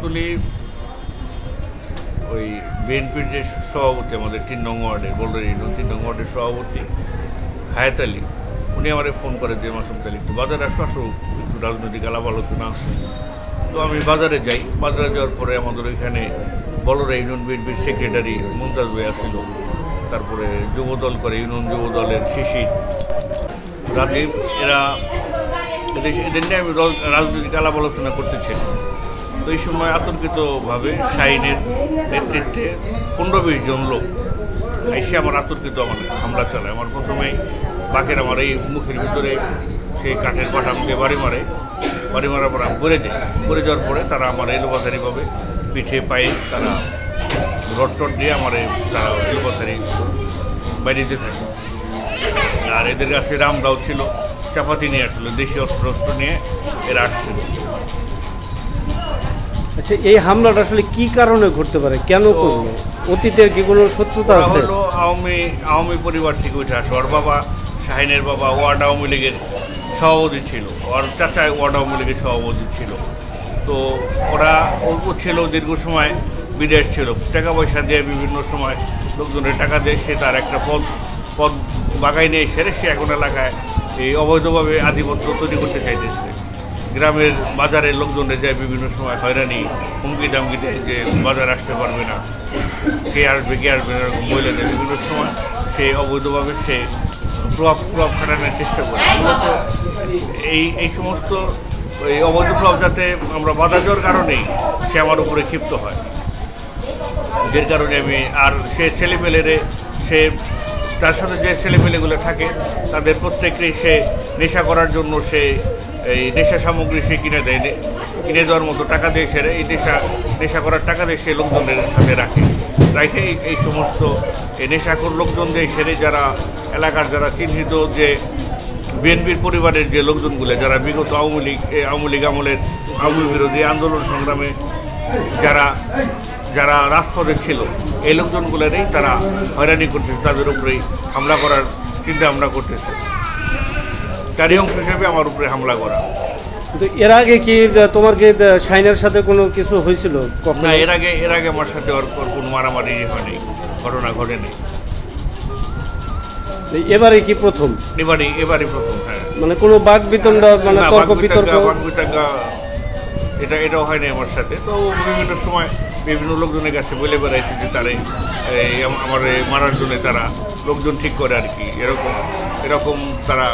গাবতলী ওই বিএনপির যে সভাপতি আমাদের ৩ নং ওয়ার্ডের বলদের ৩ নং ওয়ার্ডের সভাপতি হায়াত আলী, উনি আমার ফোন করে যে মাসুম তাহলে একটু বাজারে আসো, একটু রাজনৈতিক আলাপ আলোচনা আছে। তো আমি বাজারে যাই। বাজারে যাওয়ার পরে আমাদের ওইখানে বলরা ইউনিয়ন বিএনপির সেক্রেটারি মুমতাজ ভাই আসছিল, তারপরে যুবদল করে ইউনিয়ন যুবদলের শিশির রাজীব, এদের নিয়ে আমি রাজনৈতিক আলাপ আলোচনা করতেছি। তো এই সময় আতঙ্কিতভাবে শাহিনের নেতৃত্বে 15-20 জন লোক এসে আমার আতঙ্কিত হামলা চালায়। আমার প্রথমেই বাঘের আমার এই মুখের ভিতরে সেই কাঠের বাটাম দিয়ে বাড়ি মারার পর আমি ঘুরে যাই। ঘুরে যাওয়ার পরে তারা আমার এলোপাথারিভাবে পিঠে পায়ে তারা রড দিয়ে আমার তারা এলোপাথারি বাইরে দিতে থাকে। আর এদের কাছে রামদাও ছিল, চাপাতি নিয়ে আসছিল, দেশি অস্ত্র নিয়ে এরা আসছিল। আচ্ছা, এই হামলাটা আসলে কি কারণে ঘটতে পারে, কেন করলো? অতীতের কি কোনো শত্রুতা আছে? হলো আওয়ামী পরিবার থেকে উঠে আসে। ওর বাবা শাহিনের বাবা ওয়ার্ড আওয়ামী লীগের সভাপতি ছিল, ওর চাচা ওয়ার্ড আওয়ামী লীগের সভাপতি ছিল। তো ওরা ছিল দীর্ঘ সময় বিদেশ ছিল, টাকা পয়সা দিয়ে বিভিন্ন সময় লোকজনের টাকা দিয়ে সে তার একটা পদ বাগাই নিয়ে এসে সে এখন এলাকায় এই অবৈধভাবে আধিপত্য তৈরি করতে চাইতেছে। গ্রামের বাজারের লোকজনের যায় বিভিন্ন সময় হয়রানি, হুমকি দামকি দেয় যে বাজার আসতে পারবে না, কে আসবে এরকম মহিলাদের বিভিন্ন সময় সে অবৈধভাবে সে প্রভাব খাটানোর চেষ্টা করে। মূলত এই সমস্ত এই অবৈধ প্রভাব যাতে আমরা বাধা দেওয়ার কারণেই সে আমার উপরে ক্ষিপ্ত হয়, যার কারণে আমি আর সে ছেলেপেলেরে সে তার সাথে যে ছেলেপেলেগুলো থাকে তাদের প্রত্যেককে সে নেশা করার জন্য সে এই নেশা সামগ্রী সে কিনে দেওয়ার মতো টাকা দিয়ে সেরে এই নেশা করার টাকা দিয়ে সে লোকজনের সাথে রাখে এই সমস্ত এই নেশাখোর লোকজনদের সেরে যারা এলাকার যারা চিহ্নিত যে বিএনপির পরিবারের যে লোকজনগুলো যারা বিগত আওয়ামী লীগ আমলের আওয়ামী বিরোধী আন্দোলন সংগ্রামে যারা রাজপথে ছিল, এই লোকজনগুলোরই তারা হয়রানি করতেছে, তাদের উপরেই হামলা করার চিন্তা ভাবনা করতেছে। তারই অংশ হিসেবে আমার উপরে হামলা করা। তো এর আগে কি তোমার কি শাহিনের সাথে কোনো কিছু হয়েছিল? না, এর আগে আমার সাথে ওর কোনো মারামারি হয়নি, ঘটনা ঘটেনি। এবারে কি প্রথম? এবারে প্রথম। হ্যাঁ, মানে কোনো বাক বিতণ্ডা, মানে তর্ক বিতর্ক এটাও হয়নি আমার সাথে। তো বিভিন্ন সময় বিভিন্ন লোকজনের কাছে বলে বেড়াইছে যে তারা আমার মারার জন্য তারা লোকজন ঠিক করে আর কি, এরকম তারা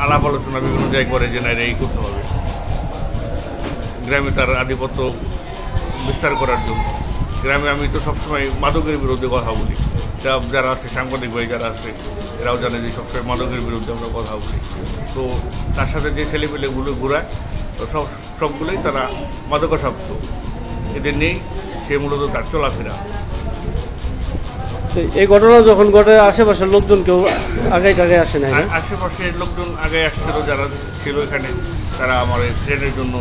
আলাপ আলোচনা বিভিন্ন জায়গায় করে যে না এই করতে হবে গ্রামে তার আধিপত্য বিস্তার করার জন্য। গ্রামে আমি তো সবসময় মাদকের বিরুদ্ধে কথা বলি, যারা আছে সাংবাদিক ভাই যারা আছে এরাও জানে যে সবসময় মাদকের বিরুদ্ধে আমরা কথা বলি। তো তার সাথে যে ছেলেপেলেগুলো ঘুরায় তো সবগুলোই তারা মাদকাসক্ত, এদের নেই সে মূলত তার চলাফেরা। তো এই ঘটনা যখন ঘটে আশেপাশের লোকজন কেউ আগে আসে না? আশেপাশের লোকজন আগে আসছিল, যারা ছিল এখানে তারা আমার ট্রেনের জন্য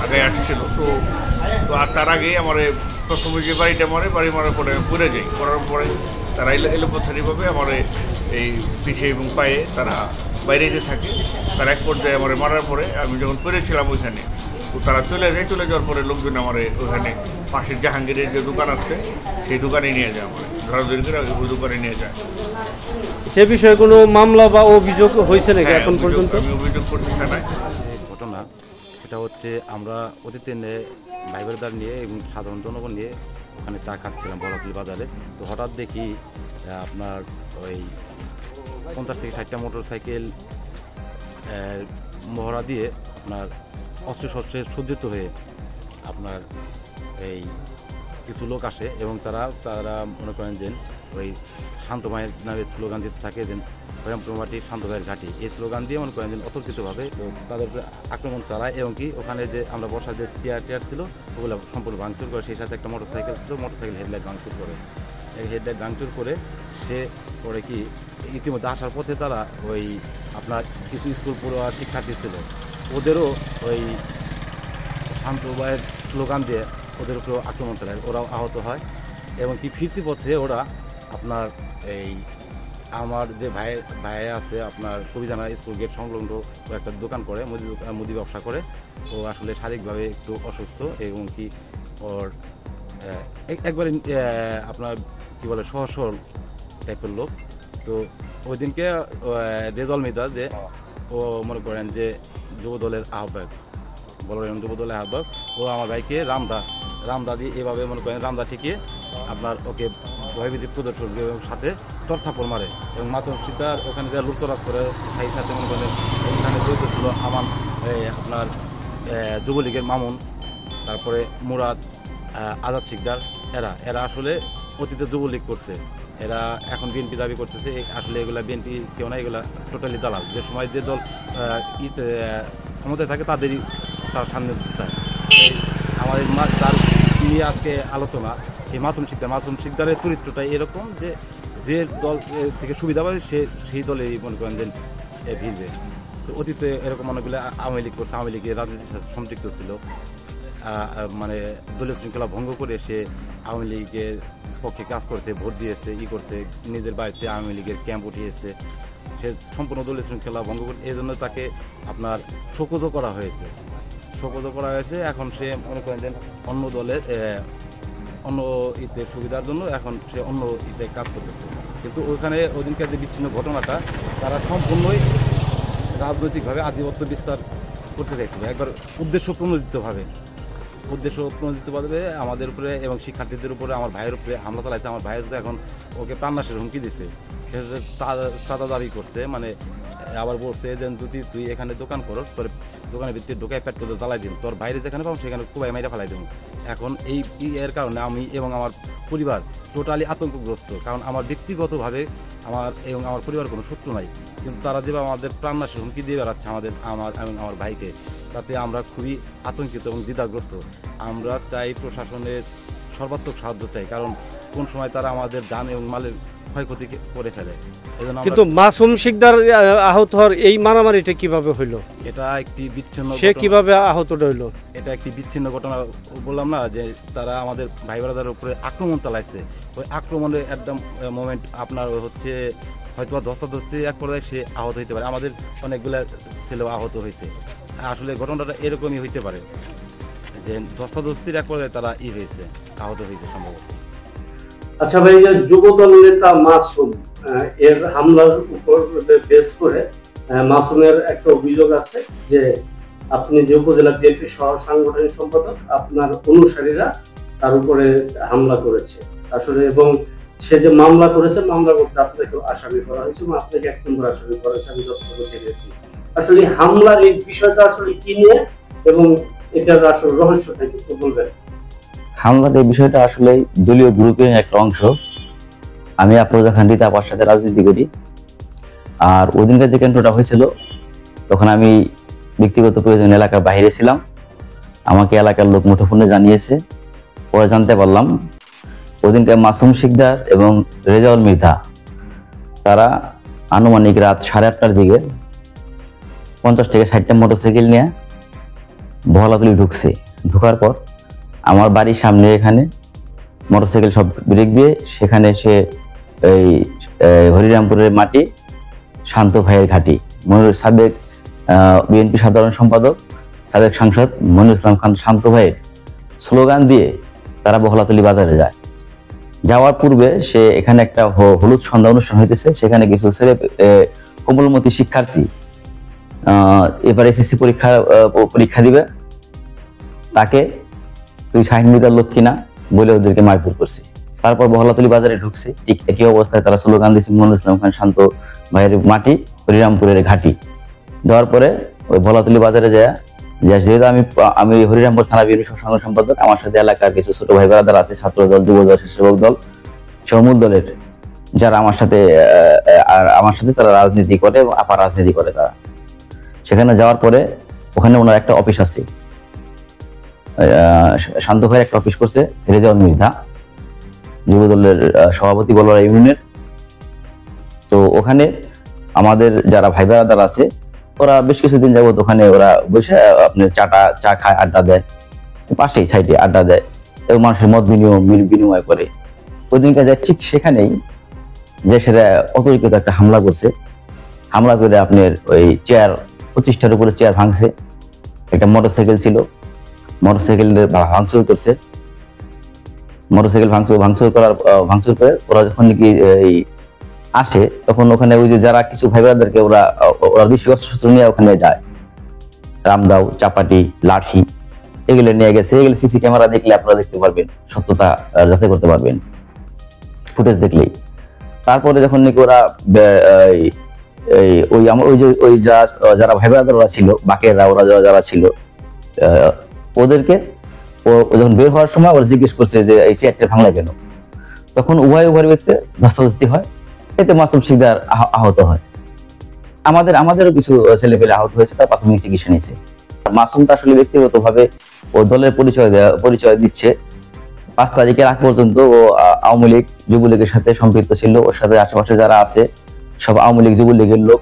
আগে আসছিল। তো তার আগেই আমার প্রথমে যে বাড়িটা বাড়ি মারার পরে ঘুরে যাই, করার পরে তারা এলোপাথারিভাবে আমার এই পিঠে এবং পায়ে তারা বাইরে থাকে। তারা এক পর্যায়ে আমার মারার পরে আমি যখন পড়েছিলাম ওইখানে, তো তারা চলে যাওয়ার পরে লোকজন আমার ওইখানে পাশের জাহাঙ্গীরের যে দোকান আছে সেই দোকানে নিয়ে যায়, আমার ধরাধরি করে ওই দোকানে নিয়ে যায়। সে বিষয়ে কোনো মামলা বা অভিযোগ হয়েছে নাকি এখন পর্যন্ত? আমি অভিযোগ করছি থানায়। ঘটনা এটা হচ্ছে আমরা অতীতে ভাই বোনদের নিয়ে এবং সাধারণ জনগণ নিয়ে ওখানে চা খাচ্ছিলাম বড়াতলি বাজারে। তো হঠাৎ দেখি আপনার ওই 50 থেকে 60টা মোটরসাইকেল মহড়া দিয়ে আপনার অস্ত্রশস্ত্রে সজ্জিত হয়ে আপনার এই কিছু লোক আসে এবং তারা মনে করেন যে ওই শান্ত মায়ের নামে স্লোগান দিতে থাকে, যে মাটি শান্ত ভাইয়ের ঘাঁটি, এই স্লোগান দিয়ে মনে করেন যে অতর্কিতভাবে তাদের উপরে আক্রমণ চালায় এবং কি ওখানে যে আমরা বসার যে চেয়ার ছিল ওগুলো সম্পূর্ণ ভাঙচুর করে। সেই সাথে একটা মোটরসাইকেল ছিল, মোটরসাইকেল হেডলাইট ভাঙচুর করে। এই হেডলাইট ভাঙচুর করে সে পরে কি ইতিমধ্যে আসার পথে তারা ওই আপনার কিছু স্কুল পড়ুয়া শিক্ষার্থী ছিল, ওদেরও ওই শান্ত ভাইয়ের স্লোগান দিয়ে ওদের উপরেও আক্রমণ চালায়, ওরাও আহত হয় এবং কি ফিরতি পথে ওরা আপনার এই আমার যে ভাই আছে আপনার কবিতানা স্কুল গেট সংলগ্ন একটা দোকান করে, মুদি ব্যবসা করে। ও আসলে শারীরিকভাবে একটু অসুস্থ এবং কি ওর একবারে আপনার কি বলে সহজ সরল টাইপের লোক। তো ওই দিনকে রেজাল্ট মিদা যে ও মনে করেন যে যুব দলের আহ্বায়ক, বলরাম যুব দলের আহ্বায়ক, ও আমার ভাইকে রামদা দিয়ে এভাবে মনে করেন রামদা ঠিকিয়ে আপনার ওকে ভয়ভীতি প্রদর্শন এবং সাথে চরথাপড় মারে এবং মাসুম সিকদার ওখানে যা লুপ্তরাজ করে সেই সাথে মনে করেন ওখানে জড়িত ছিল আমান আপনার যুবলীগের মামুন, তারপরে মুরাদ, আজাদ সিকদার। এরা আসলে অতীতে যুবলীগ করছে, এরা এখন বিএনপি দাবি করতেছে। আসলে এগুলা বিএনপি কেউ না, এগুলা টোটালি দালাল। যে সময় যে দল ক্ষমতায় থাকে তার সামনে চায়। আমাদের তার নিয়ে আজকে আলোচনা এই মাসুম সিকদারের চরিত্রটা এরকম যে দল থেকে সুবিধা পাবে সেই দলে মনে করেন যে ভিড়বে। তো অতীতে এরকম অনেকগুলো আওয়ামী লীগ করছে, আওয়ামী লীগের রাজনীতির সাথে সম্পৃক্ত ছিল, মানে দলীয় শৃঙ্খলা ভঙ্গ করে সে আওয়ামী লীগের পক্ষে কাজ করছে, ভোট দিয়েছে, করছে, নিজের বাড়িতে আওয়ামী লীগের ক্যাম্প উঠিয়েছে। সে সম্পূর্ণ দলীয় শৃঙ্খলা ভঙ্গ করে, এই জন্য তাকে আপনার শোকজও করা হয়েছে। এখন সে মনে করেন যে অন্য দলের অন্য সুবিধার জন্য এখন সে অন্য কাজ করতেছে। কিন্তু ওইখানে ওইদিনকার যে বিচ্ছিন্ন ঘটনাটা, তারা সম্পূর্ণই রাজনৈতিকভাবে আধিপত্য বিস্তার করতে চাইছিল, একবার উদ্দেশ্য প্রণোদিতভাবে আমাদের উপরে এবং শিক্ষার্থীদের উপরে, আমার ভাইয়ের উপরে হামলা চালাইছে। আমার ভাইয়ের তো এখন ওকে প্রাণনাশের হুমকি দিছে, সে চাঁদা দাবি করছে, মানে আবার বলছে যে যদি তুই এখানে দোকান করো, তোর দোকানের ভিতরে ঢোকায় পেট করে জ্বালাই দিন, তোর বাইরে যেখানে পাবো সেখানে খুবই মাইরা ফেলাই দেবো। এখন এর কারণে আমি এবং আমার পরিবার টোটালি আতঙ্কগ্রস্ত, কারণ আমার ব্যক্তিগতভাবে আমার এবং আমার পরিবার কোনো শত্রু নাই, কিন্তু তারা যেভাবে আমাদের প্রাণনাশের হুমকি দিয়ে বেড়াচ্ছে আমার এবং আমার ভাইকে, তাতে আমরা খুবই আতঙ্কিত এবং দ্বিধাগ্রস্ত। আমরা চাই প্রশাসনের সর্বাত্মক সাহায্য চাই, কারণ কোন সময় তারা আমাদের যান এবং মালের ক্ষয়ক্ষতি করে ফেলে। কিন্তু মাসুম সিকদার আহত হওয়ার এই মারামারিটা কিভাবে হইল? এটা একটি বিচ্ছিন্ন, সে কিভাবে আহতটা হইল? এটা একটি বিচ্ছিন্ন ঘটনা। বললাম না যে তারা আমাদের ভাই ব্রাদারের উপরে আক্রমণ চালাইছে। ওই আক্রমণের একদম মোমেন্ট আপনার হচ্ছে হয়তো ধস্তাধস্তি এক পর্যায়ে সে আহত হইতে পারে। আমাদের অনেকগুলো ছেলে আহত হয়েছে। আসলে ঘটনাটা এরকমই হইতে পারে যে ধস্তাধস্তির এক পর্যায়ে তারা হয়েছে, আহত হয়েছে সম্ভবত। আচ্ছা ভাই, যে যুবদল নেতা মাসুম এর হামলার উপর বেস করে মাসুমের একটা অভিযোগ আছে যে আপনি যে উপজেলা বিএনপি সহ সাংগঠনিক সম্পাদক, আপনার অনুসারীরা তার উপরে হামলা করেছে আসলে, এবং সে যে মামলা করেছে, মামলা করতে আপনাকে আসামি করা হয়েছে এবং আপনাকে 1 নম্বর আসামি করা হয়েছে, আমি যতটুকু জেনেছি। আসলে হামলার এই বিষয়টা আসলে কি নিয়ে এবং এটার আসলে রহস্যটা কি বলবেন? হামলার এই বিষয়টা আসলে দলীয় গ্রুপের একটা অংশ। আমি আফরোজা খান্ডিতে আপার সাথে রাজনীতি করি, আর ওই দিনকার যে কেন্দ্রটা হয়েছিল তখন আমি ব্যক্তিগত প্রয়োজন এলাকার বাইরে ছিলাম। আমাকে এলাকার লোক মুঠোফোনে জানিয়েছে, পরে জানতে পারলাম ওদিনকার মাসুম সিকদার এবং রেজাউল মৃধা তারা আনুমানিক রাত 8:30টার দিকে 50 থেকে 60টা মোটরসাইকেল নিয়ে বহলাতলি ঢুকছে। ঢোকার পর আমার বাড়ির সামনে এখানে মোটরসাইকেল সব ব্রেক দিয়ে সেখানে সে এই হরিরামপুরের মাটি শান্ত ভাইয়ের ঘাঁটি সাবেক বিএনপি সাধারণ সম্পাদক সাবেক সাংসদ মনিরুল ইসলাম খান শান্ত ভাইয়ের স্লোগান দিয়ে তারা বহলাতলি বাজারে যায়। যাওয়ার পূর্বে সে এখানে একটা হলুদ সন্ধ্যা অনুষ্ঠান হইতেছে, সেখানে কিছু ছেলে কোমলমতি শিক্ষার্থী এবার এসএসসি পরীক্ষা দিবে, তাকে তুই শাহিন মিদার লোক কিনা বলে ওদেরকে মারধর করছে। তারপর বহলাতলি বাজারে ঢুকছে, ঠিক একই অবস্থায় তারা স্লোগান দিয়েছে মনিরুল ইসলাম খান শান্ত ভাইয়ের মাটি হরিরামপুরের ঘাঁটি। দেওয়ার পরে ওই বহলাতলি বাজারে যায়, যেহেতু আমি হরিরামপুর থানা বিএনপি সাধারণ সম্পাদক, আমার সাথে এলাকার কিছু ছোট ভাই ব্রাদার আছে, ছাত্র দল, যুব দল, স্বেচ্ছাসেবক দল, সমুদ দলের যারা আমার সাথে তারা রাজনীতি করে, আপার রাজনীতি করে। তারা সেখানে যাওয়ার পরে ওখানে ওনার একটা অফিস আছে, শান্ত ভাইয়ের একটা অফিস করছে রেজাউল মৃধা, যুব দলের সভাপতি বলরা ইউনিয়নের। তো ওখানে আমাদের যারা ভাই ব্রাদার আছে ওরা বেশ কিছুদিন যাবত ওখানে ওরা বসে আপনার চা খায়, আড্ডা দেয়, পাশেই সাইডে আড্ডা দেয় এবং মানুষের মত বিনিময় করে। ওই দিনকে যায় ঠিক সেখানেই যে সেটা অতর্কিত একটা হামলা করছে। হামলা করে আপনার ওই চেয়ার 25টার উপরে চেয়ার ভাঙছে, একটা মোটরসাইকেল ছিল, মোটরসাইকেল ভাঙচুর করছে। মোটরসাইকেল ভাঙচুর করে ওরা যখন নাকি আসে তখন ওখানে ওই যে যারা কিছু ভাই বোনদেরকে ওরা দেশীয় অস্ত্র নিয়ে ওখানে যায়, রামদাও, চাপাটি, লাঠি এগুলো নিয়ে গেছে। এগুলো সিসি ক্যামেরা দেখলে আপনারা দেখতে পারবেন, সত্যতা যাচাই করতে পারবেন ফুটেজ দেখলেই। তারপরে যখন নাকি ওরা ওই যারা ভাই বোনদের ওরা ছিল, বাকেরা ওরা যারা ছিল, ওদেরকে যখন বের হওয়ার সময় ওরা জিজ্ঞেস করছে যে এই চেয়ারটা ভাঙলা কেন। তখন উভয় ব্যক্তি ধস্তাধস্তি হয়, এতে মাসুম শিকদার আহত হয়। আমাদেরও কিছু ছেলে পেলে আহত হয়েছে, তার প্রাথমিক চিকিৎসা নিয়েছে। মাসুমটা আসলে ব্যক্তিগতভাবে ও দলের পরিচয় দিচ্ছে। 5 তারিখের আগ পর্যন্ত ও আওয়ামী লীগ যুবলীগের সাথে সম্পৃক্ত ছিল। ওর সাথে আশেপাশে যারা আছে সব আওয়ামী লীগ যুবলীগের লোক।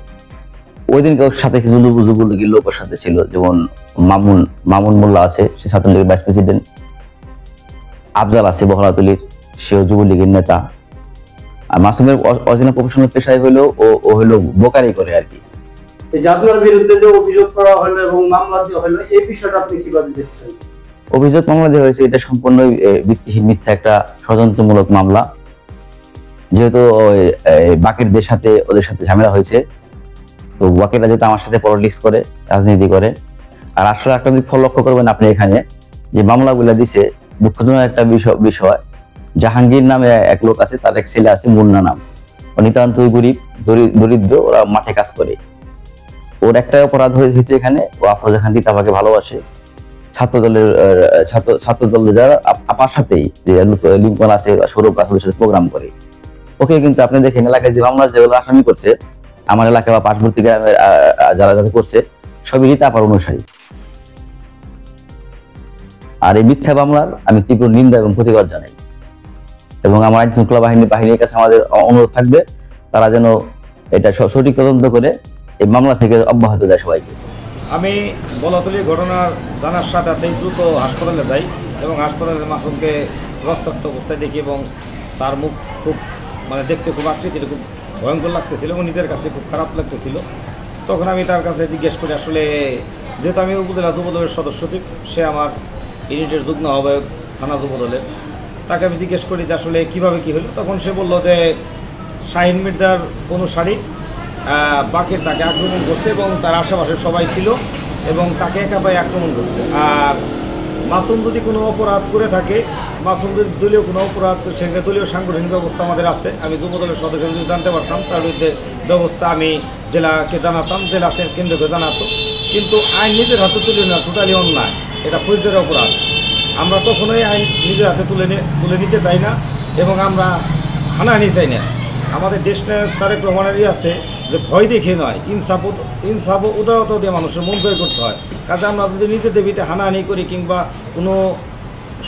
ওই দিনকে ওর সাথে কিছু যুবলীগের লোক ওর সাথে ছিল, যেমন মামুন মোল্লা আছে, সে ছাত্রলীগের ভাইস প্রেসিডেন্ট। আফজাল আছে বহরাতুলির, সেও যুবলীগের নেতা। আর মাসুমের অরিজিনাল প্রফেশনাল পেশায় হলো ও হলো বোকারি করে আর কি। এই যে আপনার বিরুদ্ধে যে অভিযোগ করা হলো এবং মামলা দেওয়া হলো, এই বিষয়টা আপনি কিভাবে দেখছেন? অভিযোগ মামলা দেওয়া হয়েছে, এটা সম্পূর্ণই ভিত্তিহীন, মিথ্যা একটা ষড়যন্ত্রমূলক মামলা। যেহেতু বাকিরদের সাথে ওদের সাথে ঝামেলা হয়েছে, তো বাকিরা যেহেতু আমার সাথে পলিটিক্স করে, রাজনীতি করে। আর আসলে একটা দিক লক্ষ্য করবেন আপনি এখানে যে মামলাগুলো দিছে, দুঃখজনক একটা বিষয়, জাহাঙ্গীর নামে এক লোক আছে, তার এক ছেলে আছে মুন্না নাম, নিতান্ত গরিব দরিদ্র, ওরা মাঠে কাজ করে। ওর একটা অপরাধ হয়েছে এখানে, ও আফরোজা খান তিতাবাকে ভালোবাসে। ছাত্র দলের যারা আপার সাথেই যে লিঙ্কন আছে, সৌরভ আছে, ওদের সাথে প্রোগ্রাম করে। ওকে কিন্তু আপনি দেখেন এলাকায় যে মামলা যেগুলো আসামি করছে, আমার এলাকায় বা পার্শ্ববর্তী গ্রামের যারা করছে সবই তিতাপার অনুসারী। আর এই মিথ্যা মামলার আমি তীব্র নিন্দা এবং প্রতিবাদ জানাই, এবং আমার আইন শৃঙ্খলা বাহিনীর কাছে আমাদের অনুরোধ থাকবে তারা যেন এটা সঠিক তদন্ত করে এই মামলা থেকে অব্যাহত দেয় সবাইকে। আমি বলাতলির ঘটনার জানার সাথে দ্রুত হাসপাতালে যাই এবং হাসপাতালে মাসুমকে রক্তাক্ত অবস্থায় দেখি এবং তার মুখ খুব দেখতে খুব আকৃতির খুব ভয়ঙ্কর লাগতেছিল এবং নিজের কাছে খুব খারাপ লাগতেছিল। তখন আমি তার কাছে জিজ্ঞেস করি, আসলে যেহেতু আমি উপজেলা যুবদলের সদস্য সচিব, সে আমার ইউনিটের যুগ্ম আহ্বায়ক থানা যুবদলের, তাকে আমি জিজ্ঞেস করি যে আসলে কীভাবে কী হলো। তখন সে বলল যে শাহিন মির্জার অনুসারী বাকের তাকে আক্রমণ করছে এবং তার আশেপাশে সবাই ছিল এবং তাকে একাপাই আক্রমণ করছে। আর মাসুম যদি কোনো অপরাধ করে থাকে, মাসুম যদি দলীয় কোনো অপরাধ, সেখানে দলীয় সাংগঠনিক ব্যবস্থা আমাদের আছে। আমি যুবদলের সদস্য যদি জানতে পারতাম, তার বিরুদ্ধে ব্যবস্থা আমি জেলাকে জানাতাম, জেলা কেন্দ্রকে জানাতো। কিন্তু আইন নিজের হাতে তুলে না, টোটালি অন্যায়, এটা ফৌজদারি অপরাধ। আমরা তখনই আইন নিজের হাতে তুলে নিতে চাই না এবং আমরা হানাহানি চাই না। আমাদের দেশ তারেক রহমানেরই আছে যে ভয় দেখে নয়, ইনসাফ উদারতা দিয়ে মানুষের মন জয় করতে হয়। কাজে আমরা যদি নিজেদের ভিতরে হানাহানি করি কিংবা কোনো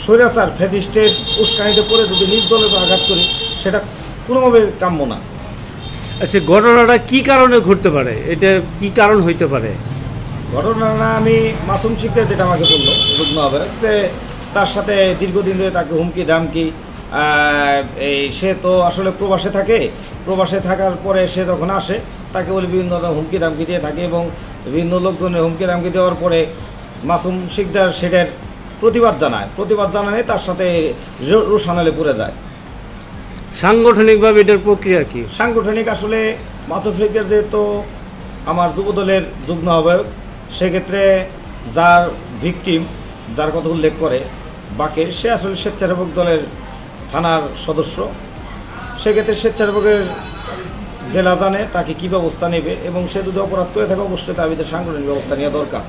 স্বৈরাচার ফ্যাসিস্টের উস্কানিতে পড়ে যদি নিজ দলের আঘাত করি, সেটা কোনোভাবে কাম্য না। আচ্ছা, ঘটনাটা কি কারণে ঘটতে পারে, এটা কি কারণ হইতে পারে? ঘটনাটা আমি মাসুম শিকদার যেটা আমাকে বললো যুগ্ম আহ্বায়ক, যে তার সাথে দীর্ঘদিন ধরে তাকে হুমকি দামকি, সে তো আসলে প্রবাসে থাকে, প্রবাসে থাকার পরে সে যখন আসে তাকে বলে বিভিন্ন হুমকি দামকি দিয়ে থাকে এবং বিভিন্ন লোকজনের হুমকি দামকি দেওয়ার পরে মাসুম শিকদার সেটার প্রতিবাদ জানায় তার সাথে রোশানালে পড়ে যায়। সাংগঠনিকভাবে এটার প্রক্রিয়া কি? সাংগঠনিক আসলে মাসুম শিকদার যেহেতু আমার যুবদলের যুগ্ম আহ্বায়ক, সেক্ষেত্রে যার ভিকটিম, যার কথা উল্লেখ করে বাকের, সে আসলে স্বেচ্ছাসেবক দলের থানার সদস্য। সেক্ষেত্রে স্বেচ্ছাসেবকের জেলা জানে তাকে কী ব্যবস্থা নেবে এবং সে যদি অপরাধ করে থাকে অবশ্যই তার ভিতরে সাংগঠনিক ব্যবস্থা নেওয়া দরকার।